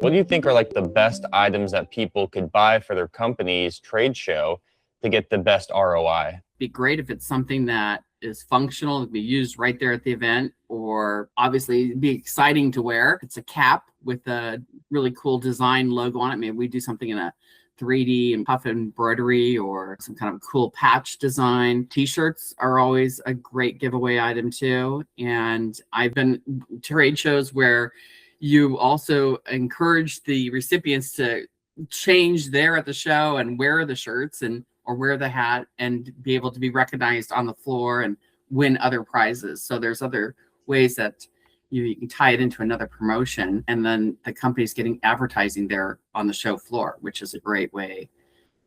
What do you think are like the best items that people could buy for their company's trade show to get the best ROI? Be great if it's something that is functional to be used right there at the event, or obviously it'd be exciting to wear. It's a cap with a really cool design logo on it. Maybe we do something in a 3D and puff embroidery or some kind of cool patch design. T-shirts are always a great giveaway item too. And I've been to trade shows where you also encourage the recipients to change there at the show and wear the shirts or wear the hat and be able to be recognized on the floor and win other prizes. So there's other ways that you can tie it into another promotion, and then the company's getting advertising there on the show floor, which is a great way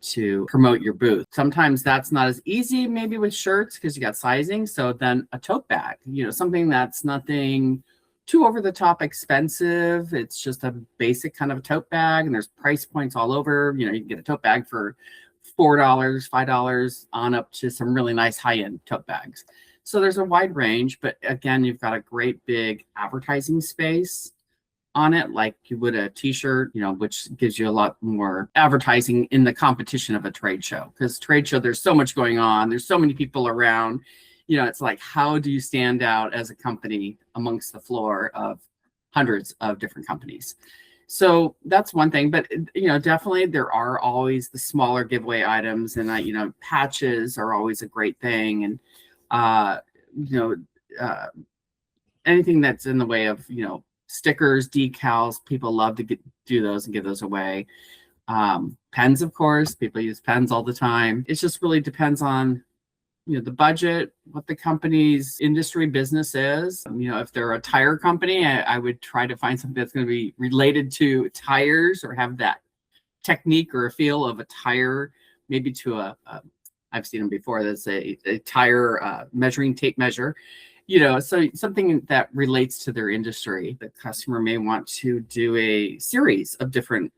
to promote your booth. Sometimes that's not as easy maybe with shirts because you got sizing. So then a tote bag, something that's nothing too over the top expensive. It's just a basic kind of a tote bag, and there's price points all over. You can get a tote bag for $4, $5 on up to some really nice high-end tote bags. So there's a wide range, but again, you've got a great big advertising space on it, like you would a t-shirt, which gives you a lot more advertising in the competition of a trade show. Because trade show, there's so much going on. There's so many people around. It's like, how do you stand out as a company amongst the floor of hundreds of different companies? So that's one thing, but definitely there are always the smaller giveaway items, and patches are always a great thing, and anything that's in the way of stickers, decals. People love to do those and give those away. Pens, of course, people use pens all the time. It just really depends on the budget, what the company's industry business is. If they're a tire company, I would try to find something that's going to be related to tires or have that technique or a feel of a tire, maybe to I've seen them before. That's a tire measuring tape measure, so something that relates to their industry. The customer may want to do a series of different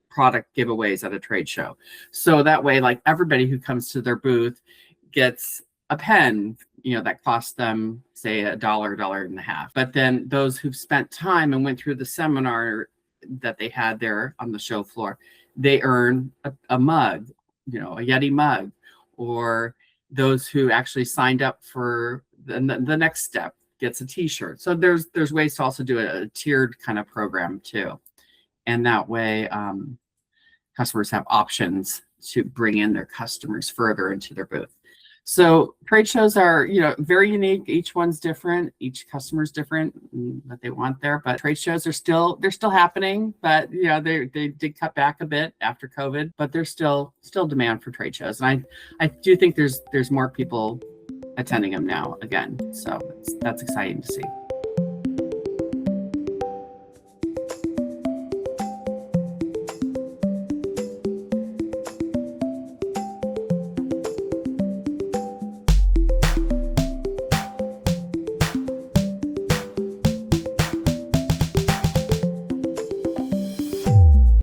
product giveaways at a trade show. So that way, like, everybody who comes to their booth gets a pen, that costs them, say, $1, $1.50. But then those who've spent time and went through the seminar that they had there on the show floor, they earn a mug, a Yeti mug. Or those who actually signed up for the next step gets a t-shirt. So there's ways to also do a tiered kind of program too. And that way customers have options to bring in their customers further into their booth. So trade shows are, very unique. Each one's different. Each customer's different what they want there. But trade shows are still happening. But they did cut back a bit after COVID. But there's still demand for trade shows, and I do think there's more people attending them now again. So that's exciting to see.